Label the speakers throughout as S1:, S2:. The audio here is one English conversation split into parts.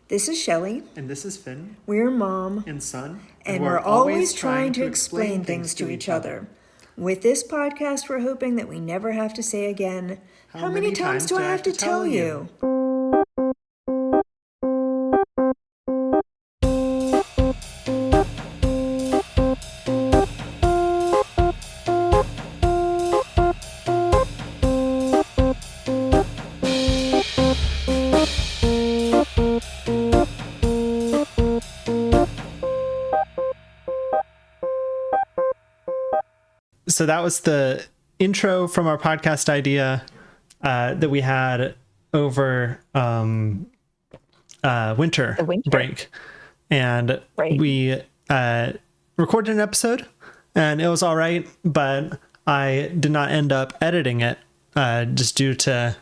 S1: This is Shelley.
S2: And this is Finn.
S1: We're mom
S2: and son.
S1: And we're always trying to explain things to each other. With this podcast, we're hoping that we never have to say again, how many times do I have to tell you?
S2: So that was the intro from our podcast idea that we had over winter break. And we recorded an episode and it was all right, but I did not end up editing it just due to,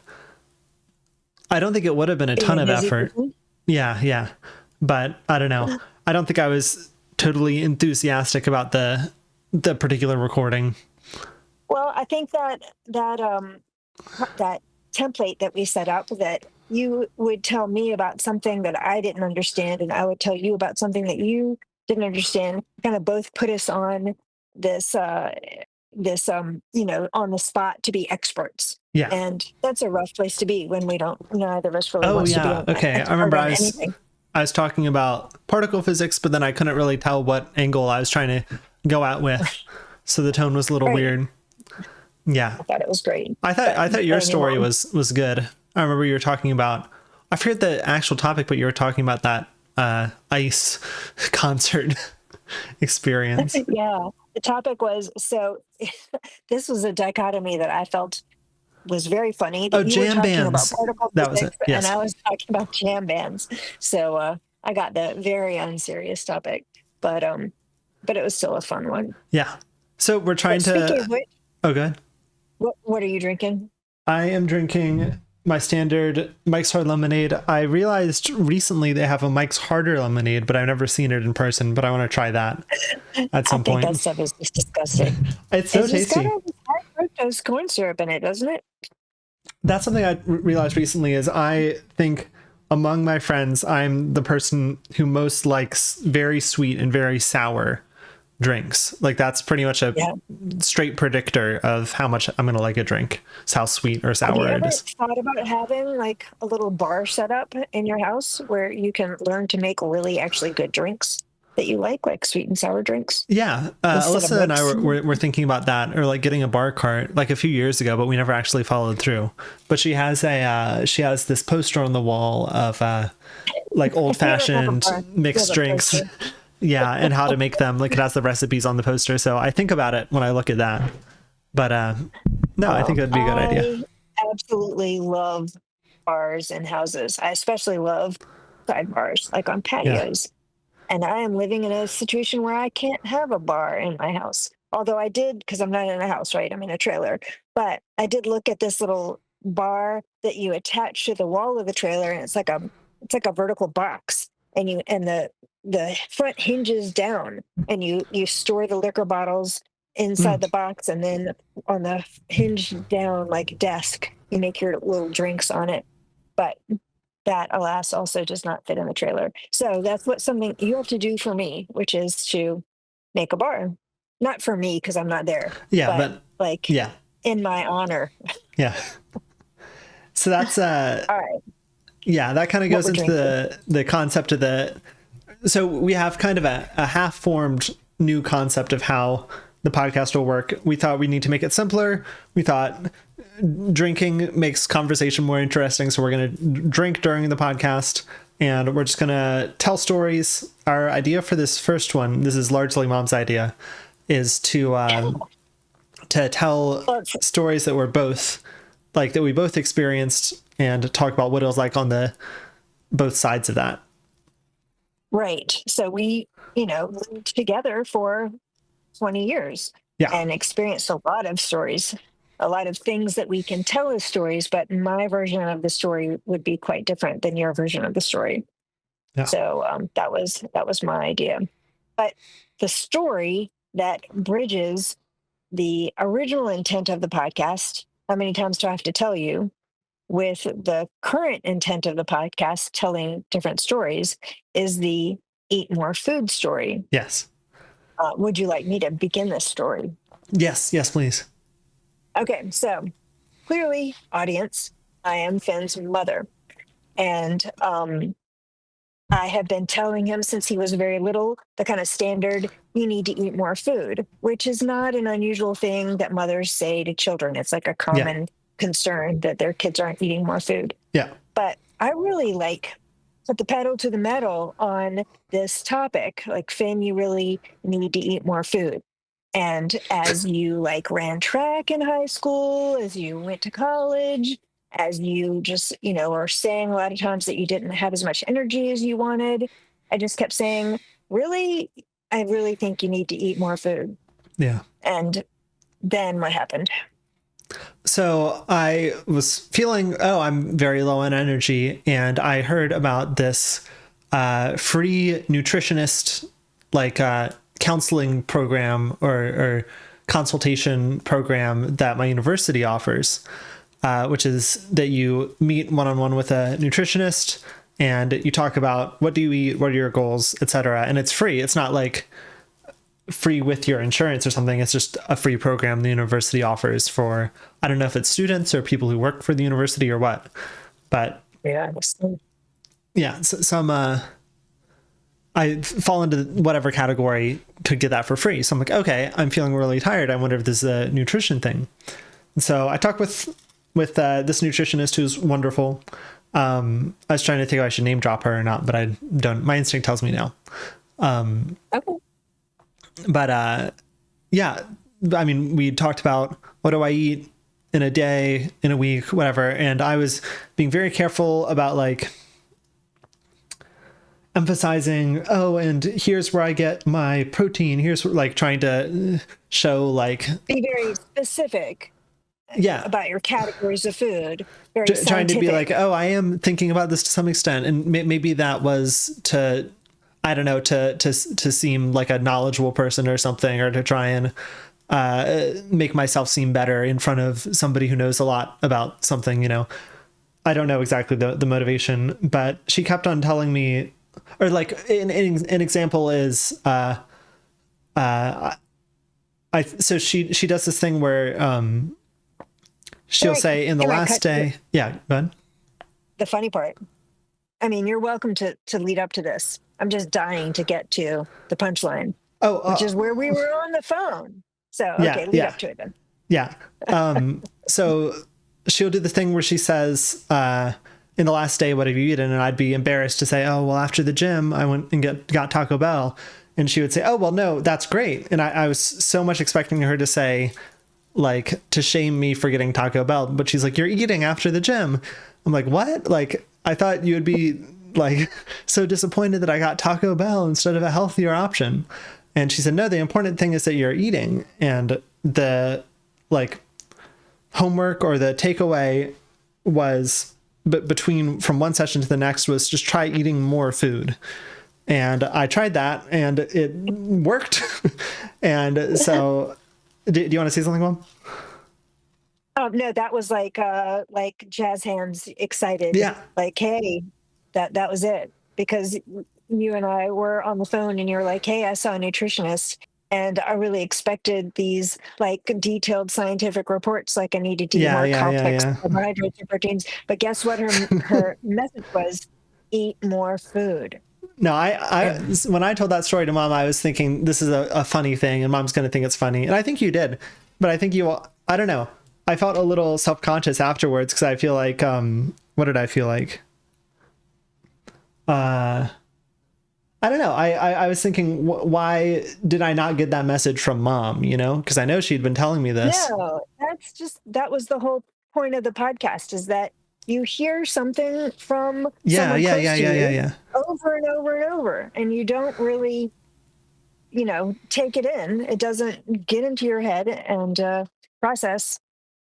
S2: I don't think it would have been a ton of effort. Yeah. But I don't know. I don't think I was totally enthusiastic about the particular recording.
S3: Well, I think that template that we set up, that you would tell me about something that I didn't understand, and I would tell you about something that you didn't understand, kind of both put us on this on the spot to be experts.
S2: Yeah.
S3: And that's a rough place to be when we don't, neither of us really wants to be on
S2: okay.
S3: that.
S2: I remember I was talking about particle physics, but then I couldn't really tell what angle I was trying to go out with. So the tone was a little weird. Yeah.
S3: I thought it was great.
S2: I thought your story was good. I remember you were talking about, I forget the actual topic, but you were talking about that ice concert experience.
S3: Yeah. The topic was, so this was a dichotomy that I felt was very funny.
S2: That you were talking
S3: bands. About particle
S2: that
S3: physics,
S2: was it. Yes.
S3: And I was talking about jam bands. So I got the very unserious topic, but it was still a fun one.
S2: Yeah. So we're trying to. Oh, go ahead.
S3: What are you drinking?
S2: I am drinking my standard Mike's Hard Lemonade. I realized recently they have a Mike's Harder Lemonade, but I've never seen it in person. But I want to try that at some point.
S3: That stuff is just disgusting.
S2: It's so tasty. It's got
S3: high fructose corn syrup in it, doesn't it?
S2: That's something I realized recently. Is I think among my friends, I'm the person who most likes very sweet and very sour drinks. Like that's pretty much a straight predictor of how much I'm gonna like a drink. It's how sweet or sour it is.
S3: Thought about having like a little bar set up in your house where you can learn to make really actually good drinks that you like sweet and sour drinks?
S2: Yeah, Alyssa and I were thinking about that, or like getting a bar cart like a few years ago, but we never actually followed through. But she has this poster on the wall of like old fashioned mixed drinks. Yeah, and how to make them. Like it has the recipes on the poster. So I think about it when I look at that. But no, I think that'd be a good idea.
S3: I absolutely love bars and houses. I especially love side bars, like on patios. Yeah. And I am living in a situation where I can't have a bar in my house. Although I did, because I'm not in a house, right? I'm in a trailer. But I did look at this little bar that you attach to the wall of the trailer, and it's like a vertical box. And the front hinges down, and you store the liquor bottles inside the box, and then on the hinge down like desk, you make your little drinks on it. But that, alas, also does not fit in the trailer. So that's something you have to do for me, which is to make a bar. Not for me because I'm not there.
S2: Yeah, but
S3: in my honor.
S2: Yeah. So that's
S3: all right.
S2: Yeah, that kind of goes into the concept of so we have kind of a half-formed new concept of how the podcast will work. We thought we need to make it simpler. We thought drinking makes conversation more interesting, so we're going to drink during the podcast, and we're just going to tell stories. Our idea for this first one, this is largely Mom's idea, is to tell stories that we both experienced and talk about what it was like on both sides of that.
S3: Right. So we, lived together for 20 years and experienced a lot of stories, a lot of things that we can tell as stories, but my version of the story would be quite different than your version of the story. Yeah. So that was my idea. But the story that bridges the original intent of the podcast, how many times do I have to tell you, with the current intent of the podcast, telling different stories, is the eat more food story.
S2: Yes.
S3: Would you like me to begin this story?
S2: Yes, please.
S3: Okay, so clearly, audience, I am Finn's mother. And I have been telling him since he was very little the kind of standard, you need to eat more food, which is not an unusual thing that mothers say to children. It's like a common concern that their kids aren't eating more food.
S2: Yeah.
S3: But I really put the pedal to the metal on this topic. Like, Finn, you really need to eat more food. And as you ran track in high school, as you went to college, as you just, are saying a lot of times that you didn't have as much energy as you wanted, I just kept saying, really, I really think you need to eat more food.
S2: Yeah.
S3: And then what happened?
S2: So I was feeling, I'm very low on energy. And I heard about this free nutritionist, counseling program or consultation program that my university offers, which is that you meet one-on-one with a nutritionist and you talk about what do you eat, what are your goals, etc. And it's free. It's not like free with your insurance or something. It's just a free program the university offers for, I don't know if it's students or people who work for the university or what, but
S3: yeah,
S2: some I fall into whatever category could get that for free. So I'm like, okay, I'm feeling really tired. I wonder if this is a nutrition thing. And so I talked with this nutritionist who's wonderful. I was trying to think if I should name drop her or not, but I don't. My instinct tells me no.
S3: Okay.
S2: But yeah, I mean, we talked about what do I eat in a day, in a week, whatever. And I was being very careful about emphasizing, and here's where I get my protein. Here's trying to show be
S3: very specific.
S2: Yeah.
S3: About your categories of food. Very
S2: trying to be I am thinking about this to some extent. And maybe that was to, I don't know, to seem like a knowledgeable person or something, or to try and make myself seem better in front of somebody who knows a lot about something, I don't know exactly the motivation, but she kept on telling me, or an example is, so she does this thing where, she'll say in the last day, yeah, go ahead.
S3: The funny part, I mean, you're welcome to lead up to this. I'm just dying to get to the punchline, which is where we were on the phone. So, okay, lead up to it then.
S2: Yeah. So she'll do the thing where she says, in the last day, what have you eaten? And I'd be embarrassed to say, oh, well, after the gym, I went and got Taco Bell. And she would say, oh, well, no, that's great. And I was so much expecting her to say, to shame me for getting Taco Bell. But she's like, you're eating after the gym. I'm like, what? I thought you would be so disappointed that I got Taco Bell instead of a healthier option. And she said, no, the important thing is that you're eating. And the homework or the takeaway was, but from one session to the next, was just try eating more food. And I tried that and it worked. And so do you want to say something, Mom?
S3: Oh, no, that was like jazz hands excited.
S2: Yeah.
S3: Hey, that was it. Because you and I were on the phone and you were like, hey, I saw a nutritionist and I really expected these detailed scientific reports. I needed to eat more complex carbohydrates and proteins. But guess what? Her message was eat more food.
S2: No, I when I told that story to Mom, I was thinking this is a funny thing and Mom's going to think it's funny. And I think you did. But I think I don't know. I felt a little self-conscious afterwards because I feel what did I feel like? I don't know. I was thinking, why did I not get that message from Mom? Because I know she'd been telling me this.
S3: No, that was the whole point of the podcast, is that you hear something from someone close to you over and over and over, and you don't really, take it in. It doesn't get into your head and process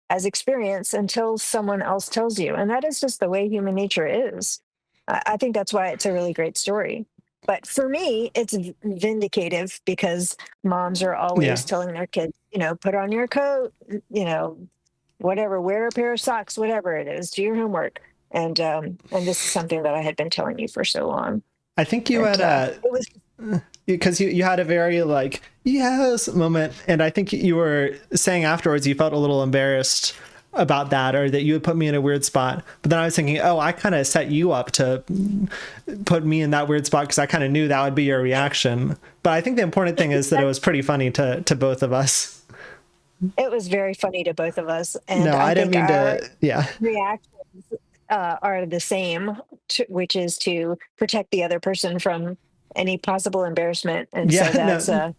S3: as experience until someone else tells you. And that is just the way human nature is. I think that's why it's a really great story. But for me, it's vindicative because moms are always telling their kids, put on your coat, whatever, wear a pair of socks, whatever it is, do your homework. And this is something that I had been telling you for so long.
S2: I think you
S3: And,
S2: had
S3: it was
S2: because you had a very like yes moment, and I think you were saying afterwards you felt a little embarrassed about that, or that you had put me in a weird spot. But then I was thinking, oh, I kind of set you up to put me in that weird spot because I kind of knew that would be your reaction. But I think the important thing is that it was pretty funny to both of us.
S3: It was very funny to both of us, and
S2: No, I didn't
S3: think
S2: mean
S3: our
S2: to. Yeah,
S3: reactions are the same, which is to protect the other person from any possible embarrassment. And
S2: yeah,
S3: so that's
S2: no,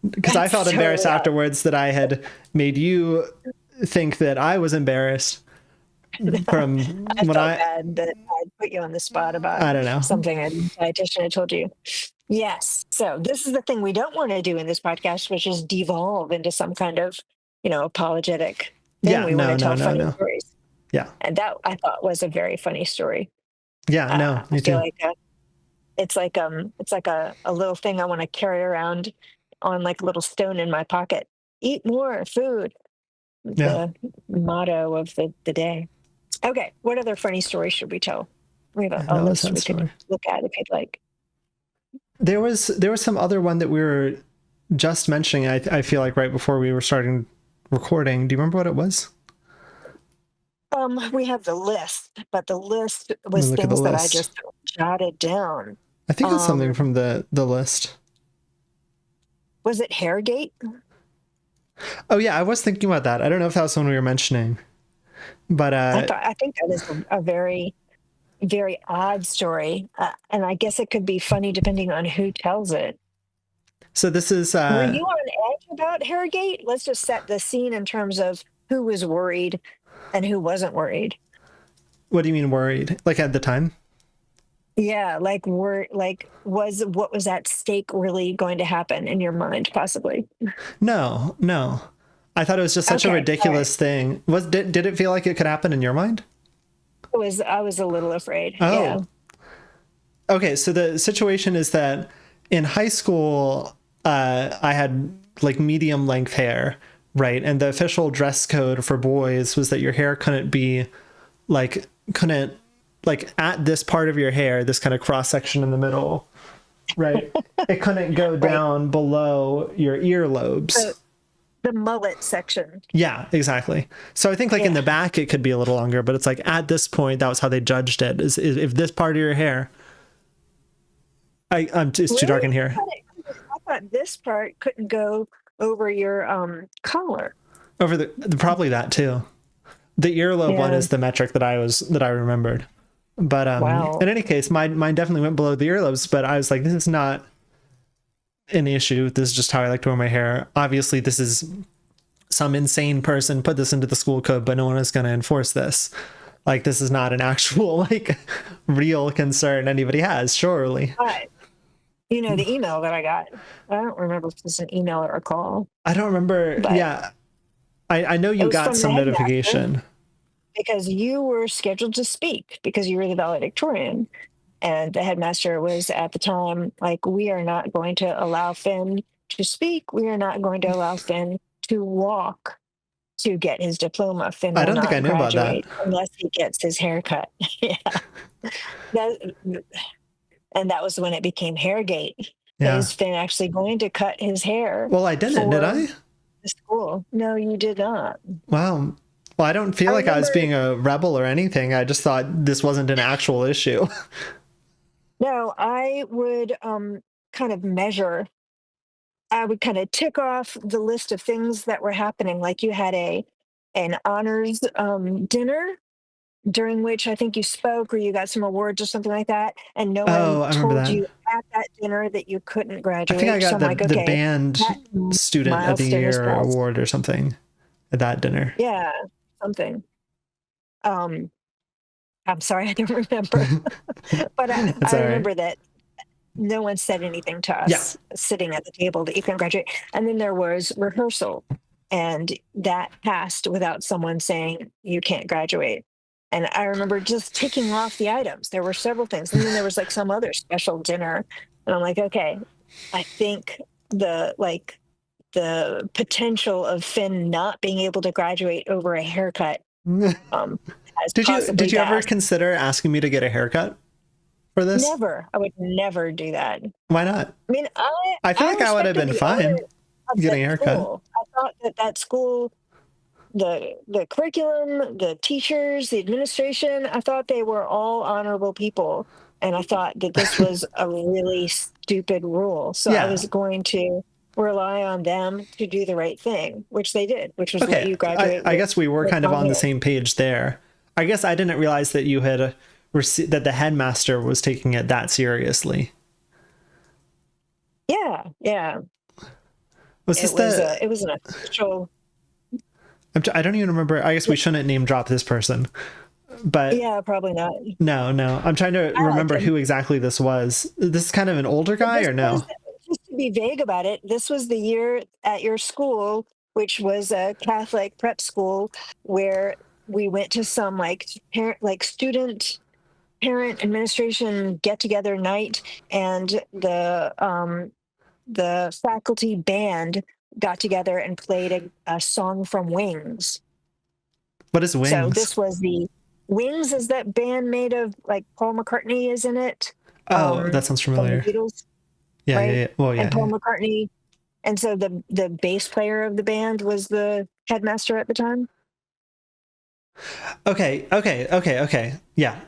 S2: because I felt embarrassed
S3: totally
S2: afterwards that I had made you think that I was embarrassed from
S3: I
S2: when
S3: felt bad that I put you on the spot about
S2: I don't know.
S3: something a dietitian had told you. Yes. So this is the thing we don't want to do in this podcast, which is devolve into some kind of, apologetic thing.
S2: Yeah,
S3: We want to
S2: no,
S3: tell funny
S2: no.
S3: stories.
S2: Yeah,
S3: And that I thought was a very funny story.
S2: yeah, no,
S3: I
S2: me
S3: feel
S2: too.
S3: like it's like a little thing I want to carry around on like a little stone in my pocket. Eat more food.
S2: Yeah,
S3: The motto of the day. Okay, what other funny stories should we tell? We have a
S2: that was
S3: list
S2: that
S3: we could
S2: story.
S3: look at if you'd like.
S2: There was some other one that we were just mentioning. I feel like right before we were starting recording. Do you remember what it was?
S3: We have the list, but the list
S2: Let me
S3: was
S2: look at the
S3: things that I
S2: list.
S3: just jotted down.
S2: I think it's something
S3: Um,
S2: from the list.
S3: was it Hairgate?
S2: Oh yeah, I was thinking about that. I don't know if that was one we were mentioning, but
S3: I think that is a very, very odd story, and I guess it could be funny depending on who tells it.
S2: so this is
S3: Were you on edge about Hairgate? Let's just set the scene in terms of who was worried and who wasn't worried.
S2: what do you mean worried? Like at the time?
S3: Yeah, was what was at stake really going to happen in your mind, possibly?
S2: No, no. I thought it was just such a
S3: Okay, all right.
S2: ridiculous thing. Did it feel like it could happen in your mind?
S3: I was a little afraid. Yeah.
S2: Oh, okay. So the situation is that in high school, I had like medium length hair, right? And the official dress code for boys was that your hair couldn't like at this part of your hair, this kind of cross section in the middle, right? It couldn't go
S3: Right.
S2: down below your earlobes.
S3: The mullet section.
S2: Yeah, exactly. So I think like in the
S3: Yeah.
S2: back it could be a little longer, but it's like at this point that was how they judged it. Is if this part of your hair, it's too dark
S3: Really?
S2: in here.
S3: I thought this part couldn't go over your collar.
S2: Over the probably that too. The earlobe one
S3: Yeah.
S2: is the metric that I remembered. But
S3: Wow.
S2: in any case, mine definitely went below the earlobes. But I was like, this is not an issue. This is just how I like to wear my hair. Obviously, this is some insane person put this into the school code, but no one is going to enforce this. Like, this is not an actual like real concern anybody has. Surely,
S3: But the email that I got. I don't remember if it was an email or a call,
S2: I don't remember.
S3: but
S2: Yeah, I know
S3: it
S2: you
S3: was
S2: got
S3: from the
S2: some
S3: headmaster
S2: notification.
S3: because you were scheduled to speak because you were the valedictorian. And the headmaster was at the time like, we are not going to allow Finn to speak. We are not going to allow Finn to walk to get his diploma. Finn
S2: I
S3: will
S2: don't think I
S3: not
S2: knew about that.
S3: graduate unless he gets his hair cut. Yeah. That, and that was when it became Hairgate.
S2: Yeah.
S3: Is Finn actually going to cut his hair
S2: Well, I didn't, did
S3: for
S2: I?
S3: the school? No, you did not.
S2: Wow. Well, I don't feel
S3: I
S2: like I was
S3: remember.
S2: being a rebel or anything. I just thought this wasn't an actual issue.
S3: No, I would kind of measure. I would kind of tick off the list of things that were happening. Like you had an honors dinner during which I think you spoke or you got some awards or something like that, and no one
S2: Oh, I remember
S3: told
S2: that.
S3: you at that dinner that you couldn't
S2: I think I
S3: graduate. So
S2: got
S3: I'm like,
S2: the
S3: okay,
S2: band
S3: that
S2: student of the
S3: milestone is
S2: year
S3: passed.
S2: award or something at that dinner.
S3: Yeah, something. Um, I'm sorry, I don't remember, but
S2: It's
S3: I
S2: all right.
S3: remember that no one said anything to
S2: Yeah.
S3: us sitting at the table that you can graduate. And then there was rehearsal, and that passed without someone saying you can't graduate. And I remember just ticking off the items. There were several things. And then there was like some other special dinner. And I'm like, okay, I think the the potential of Finn not being able to graduate over a haircut as
S2: Did you ever
S3: vast.
S2: consider asking me to get a haircut for this?
S3: Never. I would never do that.
S2: Why not?
S3: I mean,
S2: I feel like I would have
S3: respected
S2: been
S3: the
S2: fine
S3: owner of
S2: getting a
S3: that
S2: haircut.
S3: school. I thought that school, the curriculum, the teachers, the administration, I thought they were all honorable people. And I thought that this was a really stupid rule. So I
S2: Yeah.
S3: was going to rely on them to do the right thing, which they did, which was let
S2: Okay.
S3: you graduate.
S2: I guess we were
S3: with
S2: kind of on the
S3: honors.
S2: same page there. I guess I didn't realize that you had that the headmaster was taking it that seriously.
S3: Yeah, yeah.
S2: Was this
S3: It was an official.
S2: I don't even remember. I guess we shouldn't name drop this person. But
S3: Yeah, probably not.
S2: no. I'm trying to remember
S3: like
S2: who exactly this was. This is kind of an older guy or no?
S3: Just to be vague about it, this was the year at your school, which was a Catholic prep school, where we went to some student parent administration get together night, and the faculty band got together and played a song from Wings.
S2: What is Wings?
S3: So this was the Wings is that band made of like Paul McCartney is in it.
S2: Oh, that sounds familiar.
S3: From the Beatles,
S2: Yeah,
S3: right?
S2: yeah. Well, yeah.
S3: And Paul McCartney, and so the bass player of the band was the headmaster at the time.
S2: Okay. Yeah.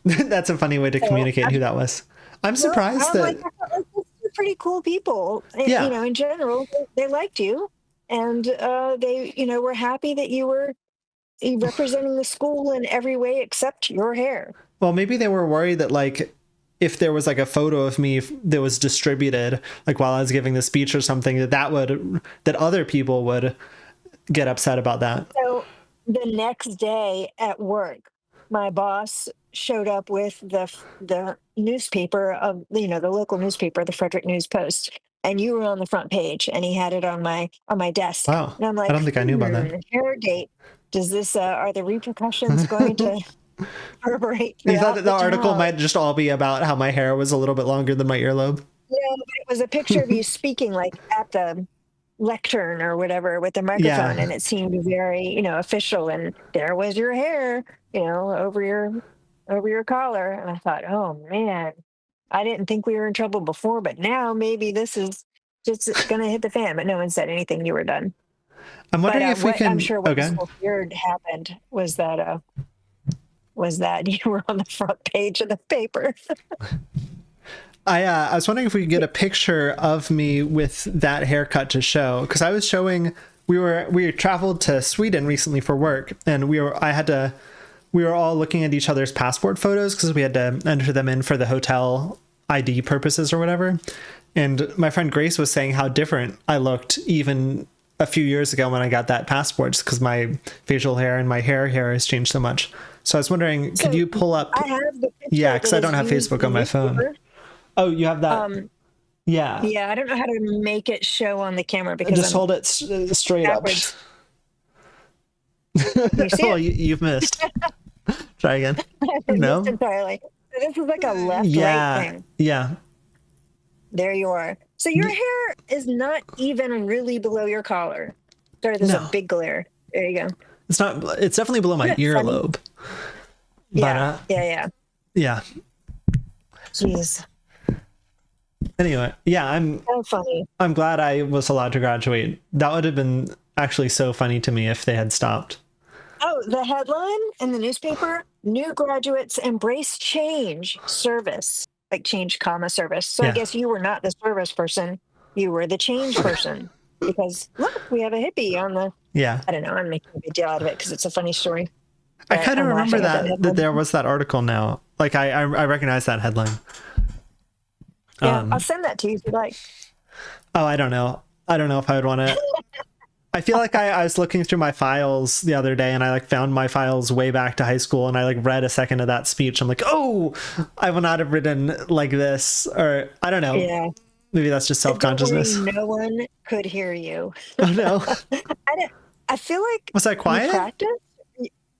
S2: That's a funny way to communicate who that was. I'm surprised that
S3: They're pretty cool people.
S2: Yeah.
S3: You know, in general, they liked you, and they, were happy that you were representing the school in every way except your hair.
S2: Well, maybe they were worried that like if there was like a photo of me that was distributed like while I was giving the speech or something that other people would get upset about that.
S3: So the next day at work, my boss showed up with the newspaper of the local newspaper, the Frederick News Post, and you were on the front page, and he had it on my desk.
S2: Wow.
S3: And I'm like,
S2: I don't think I knew about that.
S3: Hairgate. Does this are the repercussions going to reverberate?
S2: You thought that the article
S3: job?
S2: might just all be about how my hair was a little bit longer than my earlobe?
S3: No, but it was a picture of you speaking like at the lectern or whatever with the microphone, and it seemed very official, and there was your hair over your collar, and I thought, oh man, I didn't think we were in trouble before, but now maybe this is just gonna hit the fan. But no one said anything. You were done.
S2: I'm wondering if we can.
S3: I'm sure what was weird happened was that you were on the front page of the paper.
S2: I was wondering if we could get a picture of me with that haircut to show, because I was showing we traveled to Sweden recently for work, and we were all looking at each other's passport photos because we had to enter them in for the hotel ID purposes or whatever. And my friend Grace was saying how different I looked even a few years ago when I got that passport, because my facial hair and my hair has changed so much. So I was wondering, could you pull up?
S3: I have the picture.
S2: Yeah, because I don't have Facebook on my phone. Oh, you have that? Yeah.
S3: Yeah, I don't know how to make it show on the camera because
S2: just hold it straight
S3: backwards.
S2: up. You've missed. Try again. No.
S3: Entirely. So this is like a left right thing.
S2: Yeah.
S3: There you are. So your hair is not even really below your collar. Sorry, there's a big glare. There you go.
S2: It's not. It's definitely below my earlobe.
S3: Yeah.
S2: But, yeah.
S3: Jeez.
S2: Anyway, yeah,
S3: So funny.
S2: I'm glad I was allowed to graduate. That would have been actually so funny to me if they had stopped.
S3: Oh, the headline in the newspaper: new graduates embrace change service, like change comma service. So I guess you were not the service person, you were the change person, because look, we have a hippie on the.
S2: Yeah.
S3: I don't know. I'm making a big deal out of it because it's a funny story.
S2: I kind of remember that there was that article now. Like I recognize that headline.
S3: Yeah, I'll send that to you if you like.
S2: Oh, I don't know. I don't know if I would want to. I feel like I was looking through my files the other day, and I found my files way back to high school, and I read a second of that speech. I'm like, oh, I would not have written like this, or I don't know.
S3: Yeah.
S2: Maybe that's just self-consciousness.
S3: No one could hear you.
S2: Oh no.
S3: I feel like
S2: was I quiet?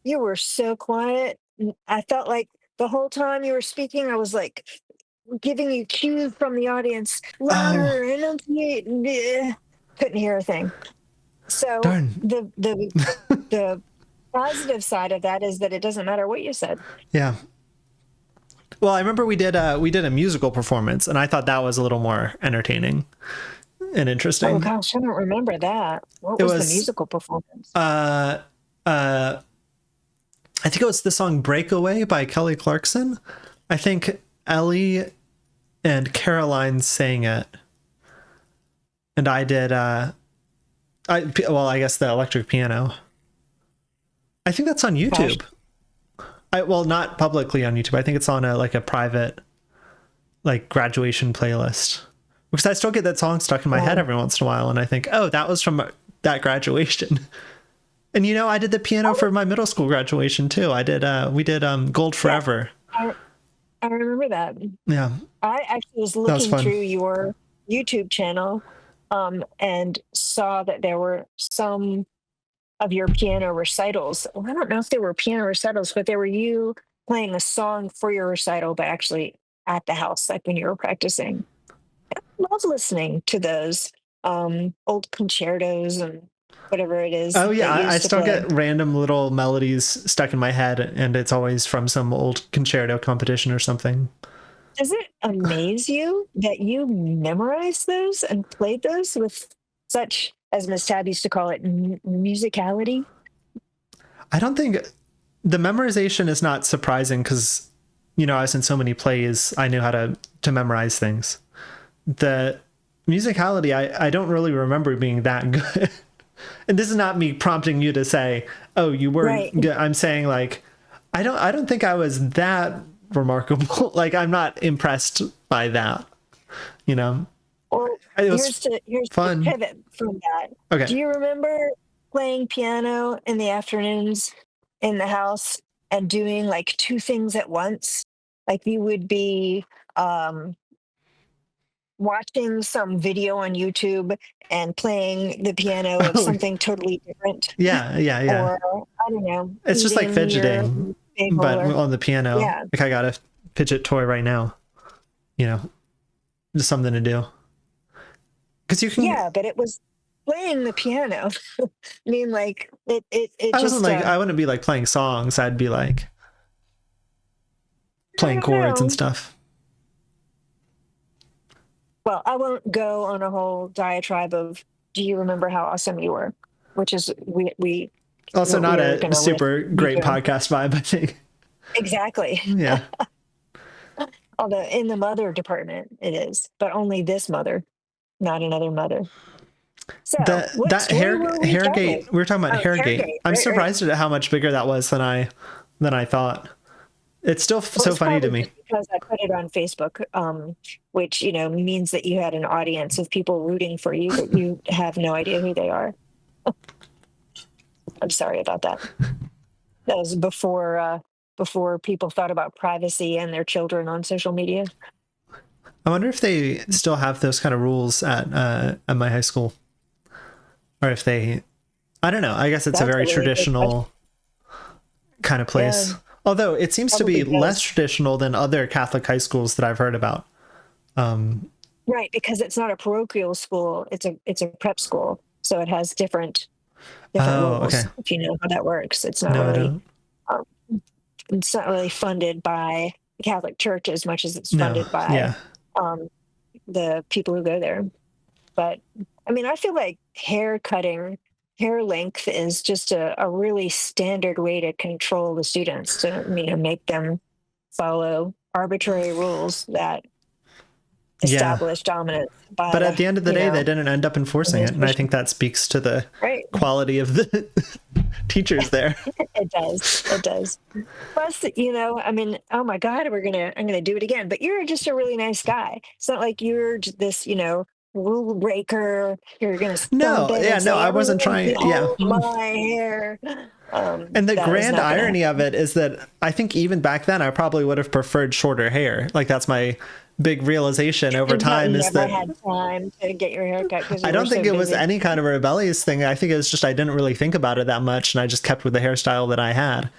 S3: You were so quiet. I felt like the whole time you were speaking, I was like giving you cues from the audience, louder, enunciate. couldn't hear a thing. So
S2: Darn.
S3: the positive side of that is that it doesn't matter what you said.
S2: Yeah. Well, I remember we did a musical performance, and I thought that was a little more entertaining and interesting.
S3: Oh gosh, I don't remember that. What was the musical performance?
S2: I think it was the song "Breakaway" by Kelly Clarkson. I think Ellie and Caroline sang it, and I did. I guess the electric piano. I think that's on YouTube. Not publicly on YouTube. I think it's on a private, graduation playlist. Because I still get that song stuck in my head every once in a while, and I think, oh, that was from that graduation. And I did the piano for my middle school graduation too. We did Gold Forever.
S3: I remember that.
S2: Yeah.
S3: I actually was looking through your YouTube channel, and saw that there were some of your piano recitals. Well, I don't know if they were piano recitals, but they were you playing a song for your recital, but actually at the house, like when you were practicing. I love listening to those old concertos and whatever it is.
S2: Oh yeah, I still get random little melodies stuck in my head, and it's always from some old concerto competition or something.
S3: Does it amaze you that you memorized those and played those with such, as Miss Tab used to call it, musicality?
S2: I don't think the memorization is not surprising because, I was in so many plays, I knew how to memorize things. The musicality, I don't really remember being that good. And this is not me prompting you to say, oh, you were
S3: right.
S2: good. I'm saying I don't think I was that remarkable. I'm not impressed by that,
S3: Or
S2: it was
S3: here's
S2: fun.
S3: to pivot from that.
S2: Okay.
S3: Do you remember playing piano in the afternoons in the house and doing two things at once? You would be watching some video on YouTube and playing the piano of something totally different.
S2: Yeah.
S3: Or I don't know.
S2: It's just like fidgeting, but on the piano.
S3: Yeah.
S2: I got a fidget toy right now. Just something to do. Because you can.
S3: Yeah, but it was playing the piano. I mean, it
S2: I
S3: just.
S2: wasn't I wouldn't be playing songs. I'd be playing chords and stuff.
S3: Well, I won't go on a whole diatribe of "Do you remember how awesome you were?" Which is we
S2: also not a super great podcast vibe, I think.
S3: Exactly.
S2: Yeah.
S3: Although in the mother department it is, but only this mother, not another mother. So
S2: that Hairgate, we were talking about Hairgate. I'm surprised at how much bigger that was than I thought. It's still so funny to me
S3: because I put it on Facebook, which means that you had an audience of people rooting for you, but you have no idea who they are. I'm sorry about that. That was before people thought about privacy and their children on social media.
S2: I wonder if they still have those kind of rules at my high school, or if they, I don't know. I guess it's a very traditional kind of place. Yeah. Although it seems to be less traditional than other Catholic high schools that I've heard about.
S3: Right, because it's not a parochial school; it's a prep school, so it has different rules. Okay. If you know how that works, it's not really. It's not really funded by the Catholic Church as much as it's funded by the people who go there. But I mean, I feel like hair length is just a really standard way to control the students, to make them follow arbitrary rules that establish dominance.
S2: But at the end of the day, they didn't end up enforcing it, and I think that speaks to the quality of the teachers there.
S3: It does. Plus, I mean, oh my God, I'm gonna do it again. But you're just a really nice guy. It's not like you're this, rule breaker. You're gonna
S2: I wasn't trying.
S3: My hair.
S2: And the grand irony of it is that I think even back then I probably would have preferred shorter hair. That's my big realization over time. Is that
S3: had time to get your hair cut?
S2: I don't think it was any kind of a rebellious thing. I think it was just I didn't really think about it that much, and I just kept with the hairstyle that I had.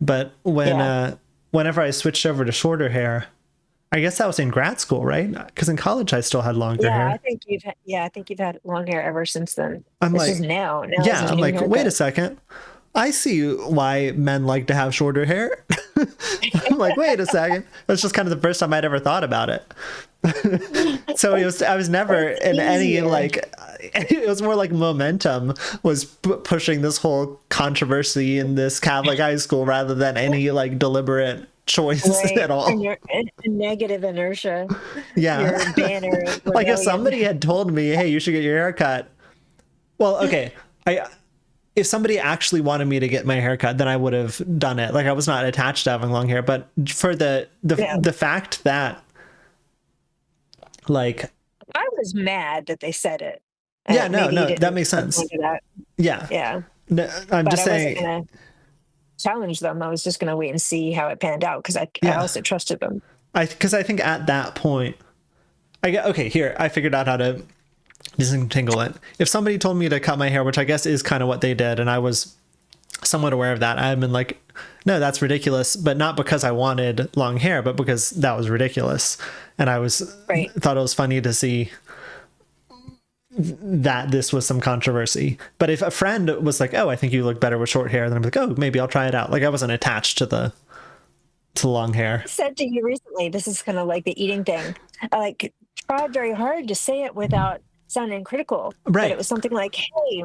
S2: But whenever I switched over to shorter hair, I guess that was in grad school, right? Because in college I still had longer
S3: Yeah,
S2: hair.
S3: I think you've had long hair ever since then.
S2: I'm
S3: It's
S2: like,
S3: just now. Now it's
S2: yeah,
S3: a
S2: I'm
S3: new
S2: like, wait a
S3: haircut.
S2: second. I see why men like to have shorter hair. I'm like, wait a second. That's just kind of the first time I'd ever thought about it. So I was never
S3: It's
S2: in any
S3: easier.
S2: like, it was more like momentum was pushing this whole controversy in this Catholic high school rather than any like deliberate choice
S3: Right.
S2: at
S3: And
S2: all.
S3: your negative inertia,
S2: Yeah.
S3: your banner of
S2: Like if
S3: rebellion.
S2: somebody had told me, hey, you should get your hair cut. Well, okay. If somebody actually wanted me to get my hair cut, then I would have done it. Like I was not attached to having long hair, but for
S3: Yeah.
S2: the fact that like
S3: I was mad that they said it.
S2: yeah, no,
S3: Maybe you
S2: no, that
S3: didn't
S2: makes sense.
S3: respond to that.
S2: Yeah.
S3: Yeah.
S2: No, I'm
S3: But
S2: just
S3: I wasn't
S2: saying,
S3: gonna challenge them. I was just gonna wait and see how it panned out because I
S2: yeah.
S3: also trusted them.
S2: Because I think at that point, okay, here, I figured out how to disentangle it. If somebody told me to cut my hair, which I guess is kind of what they did, and I was somewhat aware of that, I've been like, no, that's ridiculous, but not because I wanted long hair, but because that was ridiculous. And I was
S3: Right.
S2: thought it was funny to see that this was some controversy. But if a friend was like, oh, I think you look better with short hair, then I'm like, oh, maybe I'll try it out. Like I wasn't attached to the long hair.
S3: I said to you recently, this is kind of like the eating thing. I like tried very hard to say it without sounding critical. But it
S2: Right.
S3: was something like, hey,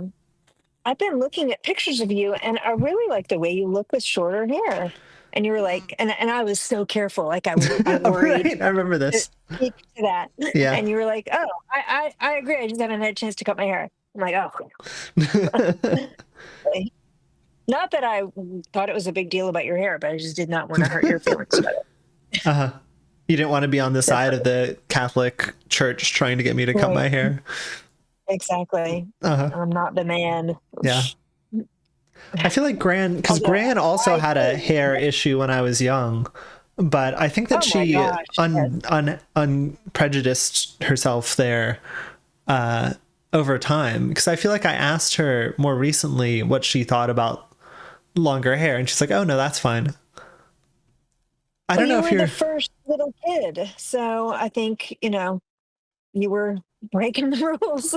S3: I've been looking at pictures of you and I really like the way you look with shorter hair. And you were like, and I was so careful. Like I worried
S2: Right. I remember
S3: to
S2: this.
S3: speak to that.
S2: Yeah.
S3: And you were like, oh, I agree. I just haven't had a chance to cut my hair. I'm like, oh, not that I thought it was a big deal about your hair, but I just did not want to hurt your feelings about it.
S2: Uh-huh. You didn't want to be on the
S3: So,
S2: side of the Catholic Church trying to get me to cut my
S3: right.
S2: hair.
S3: Exactly.
S2: Uh-huh.
S3: I'm not the man.
S2: Yeah. I feel like because
S3: Although
S2: Gran also
S3: I
S2: had a
S3: did.
S2: hair issue when I was young, but I think that
S3: Oh my
S2: she
S3: gosh. Yes.
S2: unprejudiced herself there over time. Because I feel like I asked her more recently what she thought about longer hair, and she's like, "Oh no, that's fine." I
S3: Well,
S2: don't know
S3: you
S2: if
S3: were
S2: you're.
S3: the first little kid, so I think you were breaking the rules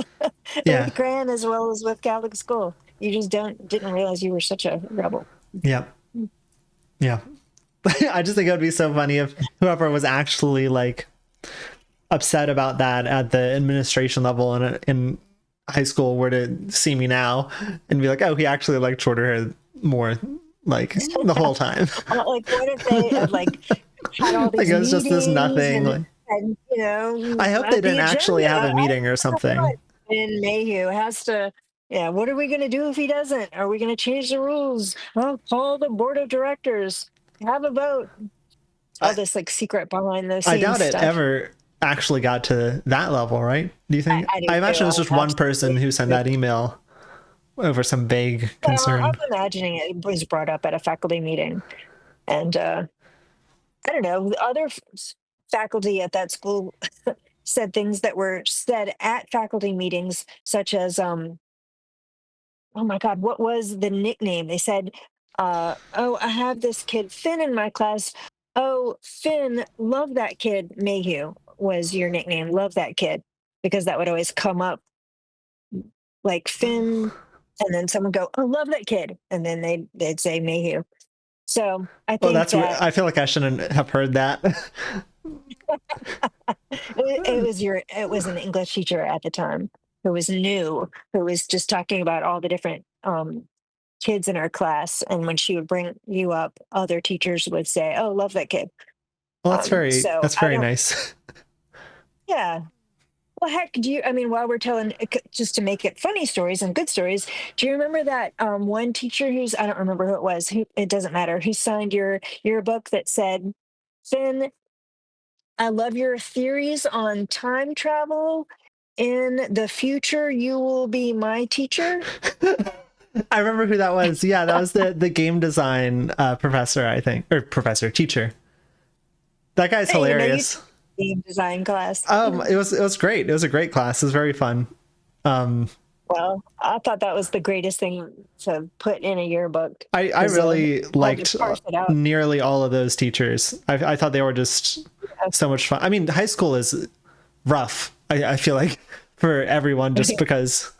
S2: Yeah,
S3: with Gran as well as with Catholic school. You just didn't realize you were such a rebel.
S2: yeah, yeah. I just think it would be so funny if whoever was actually like upset about that at the administration level in high school were to see me now and be like, oh, he actually liked shorter hair more like the whole time.
S3: Like, what if they had like had all
S2: Like
S3: these
S2: it was just this
S3: meetings
S2: nothing. Like
S3: and
S2: I hope they
S3: at the
S2: didn't actually have
S3: agenda,
S2: a meeting or
S3: I
S2: something.
S3: thought Ben Mayhew has to. Yeah, what are we going to do if he doesn't? Are we going to change the rules? Oh, call the board of directors, have a vote. All
S2: I,
S3: this like secret behind the
S2: I
S3: scenes
S2: doubt it
S3: stuff.
S2: ever actually got to that level, right? Do you think?
S3: I do
S2: I
S3: too.
S2: imagine it was
S3: I
S2: just one person
S3: absolutely.
S2: who sent that email over some vague
S3: Well, I'm
S2: concern.
S3: imagining it was brought up at a faculty meeting, and I don't know. The other faculty at that school said things that were said at faculty meetings, such as, oh my God, what was the nickname? They said, oh, I have this kid, Finn, in my class. Oh, Finn, love that kid. Mayhew was your nickname. Love that kid. Because that would always come up like Finn. And then someone go, oh, love that kid. And then they'd say Mayhew. So I
S2: Well,
S3: think that
S2: I feel like I shouldn't have heard that.
S3: it was an English teacher at the time who was new, who was just talking about all the different kids in our class, and when she would bring you up, other teachers would say, "Oh, love that kid."
S2: Well,
S3: So
S2: that's
S3: I
S2: very
S3: don't.
S2: nice.
S3: Yeah. Well, heck, do you? I mean, while we're telling, just to make it funny stories and good stories, do you remember that one teacher who's, I don't remember who it was. Who, it doesn't matter. Who signed your book that said, "Finn, I love your theories on time travel. In the future, you will be my teacher."
S2: I remember who that was. Yeah, that was the game design professor, I think, or professor teacher. That guy's
S3: Hey, you
S2: hilarious.
S3: took game design class.
S2: It was great. It was a great class. It was very fun. Um,
S3: Well, I thought that was the greatest thing to put in a yearbook
S2: I
S3: because
S2: really
S3: I had to
S2: liked
S3: parse it out.
S2: nearly all of those teachers. I thought they were just so much fun. I mean, high school is rough. I feel like for everyone, just because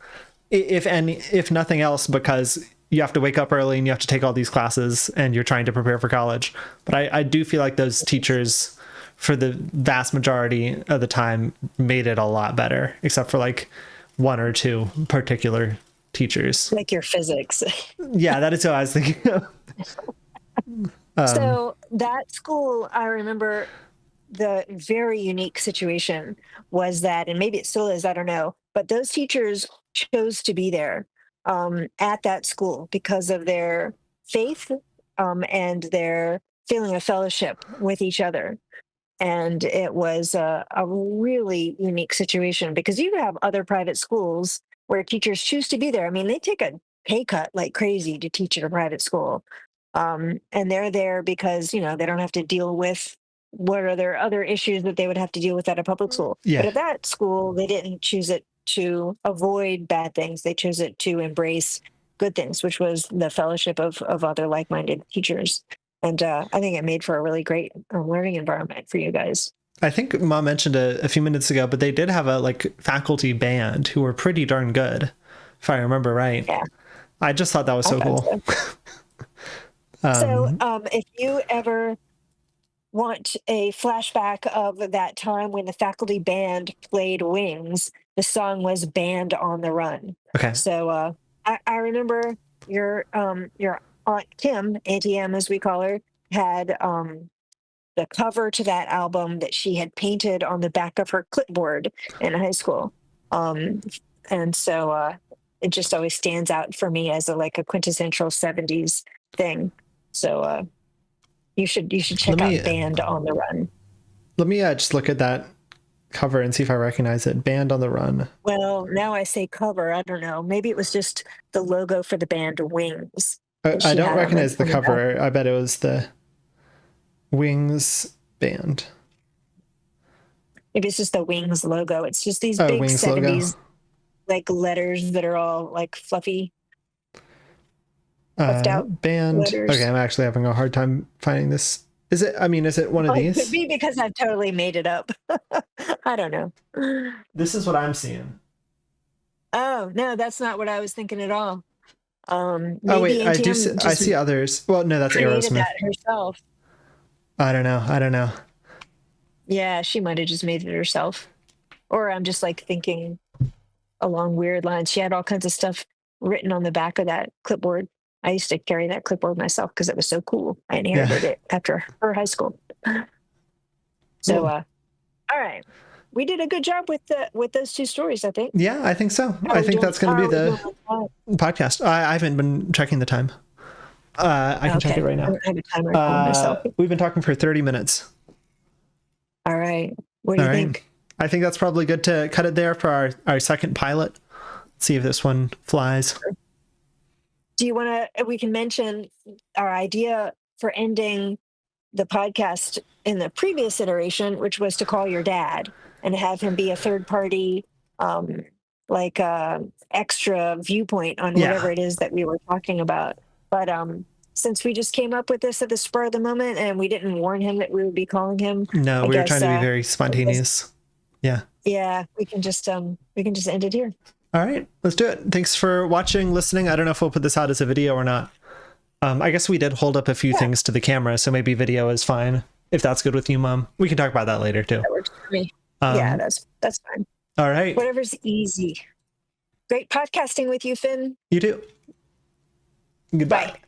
S2: if nothing else, because you have to wake up early and you have to take all these classes and you're trying to prepare for college. But I do feel like those teachers, for the vast majority of the time, made it a lot better, except for like one or two particular teachers.
S3: Like your physics.
S2: Yeah, that is what I was thinking of.
S3: So that school, I remember the very unique situation was that, and maybe it still is, I don't know, but those teachers chose to be there at that school because of their faith and their feeling of fellowship with each other. And it was a really unique situation because you have other private schools where teachers choose to be there. I mean, they take a pay cut like crazy to teach at a private school. And they're there because, they don't have to deal with what are their other issues that they would have to deal with at a public school.
S2: Yeah.
S3: But at that school, they didn't choose it to avoid bad things. They chose it to embrace good things, which was the fellowship of other like-minded teachers. And I think it made for a really great learning environment for you guys.
S2: I think Mom mentioned a few minutes ago, but they did have a faculty band who were pretty darn good, if I remember right.
S3: Yeah.
S2: I just thought that was so cool.
S3: So if you ever want a flashback of that time when the faculty band played Wings, the song was Band on the Run.
S2: Okay.
S3: So I remember your Aunt Kim, Auntie M as we call her, had the cover to that album that she had painted on the back of her clipboard in high school. And so it just always stands out for me as a quintessential 70s thing. So you should check out Band on the Run.
S2: Let me just look at that cover and see if I recognize it. Band on the Run.
S3: Well, now I say cover. I don't know. Maybe it was just the logo for the band Wings.
S2: I don't recognize the cover. I bet it was the Wings band.
S3: Maybe it's just the Wings logo. It's just these big
S2: Wings
S3: 70s
S2: logo.
S3: letters that are all fluffy. Left out
S2: band
S3: letters.
S2: Okay, I'm actually having a hard time finding this. Is it one of these?
S3: It could be because I've totally made it up. I don't know.
S2: This is what I'm seeing.
S3: Oh no, that's not what I was thinking at all.
S2: Oh wait, I see others. Well, no, that's Aerosmith.
S3: That herself.
S2: I don't know.
S3: Yeah, she might have just made it herself. Or I'm just thinking along weird lines. She had all kinds of stuff written on the back of that clipboard. I used to carry that clipboard myself because it was so cool. I inherited it after her high school. So, all right. We did a good job with those two stories, I think.
S2: Yeah, I think so. I think that's going to be the podcast. I haven't been checking the time. I can check it right now.
S3: I have a timer on myself.
S2: We've been talking for 30 minutes.
S3: All right. What do you think?
S2: I think that's probably good to cut it there for our second pilot. See if this one flies.
S3: Do you want to, we can mention our idea for ending the podcast in the previous iteration, which was to call your dad and have him be a third party, extra viewpoint on whatever it is that we were talking about. But since we just came up with this at the spur of the moment and we didn't warn him that we would be calling him.
S2: No, we were trying to be very spontaneous. Yeah.
S3: Yeah, we can just end it here.
S2: All right, let's do it. Thanks for watching, listening. I don't know if we'll put this out as a video or not. I guess we did hold up a few things to the camera, so maybe video is fine. If that's good with you, Mom. We can talk about that later, too.
S3: That works for me. Yeah, that's fine.
S2: All right.
S3: Whatever's easy. Great podcasting with you, Finn.
S2: You too. Goodbye.
S3: Bye.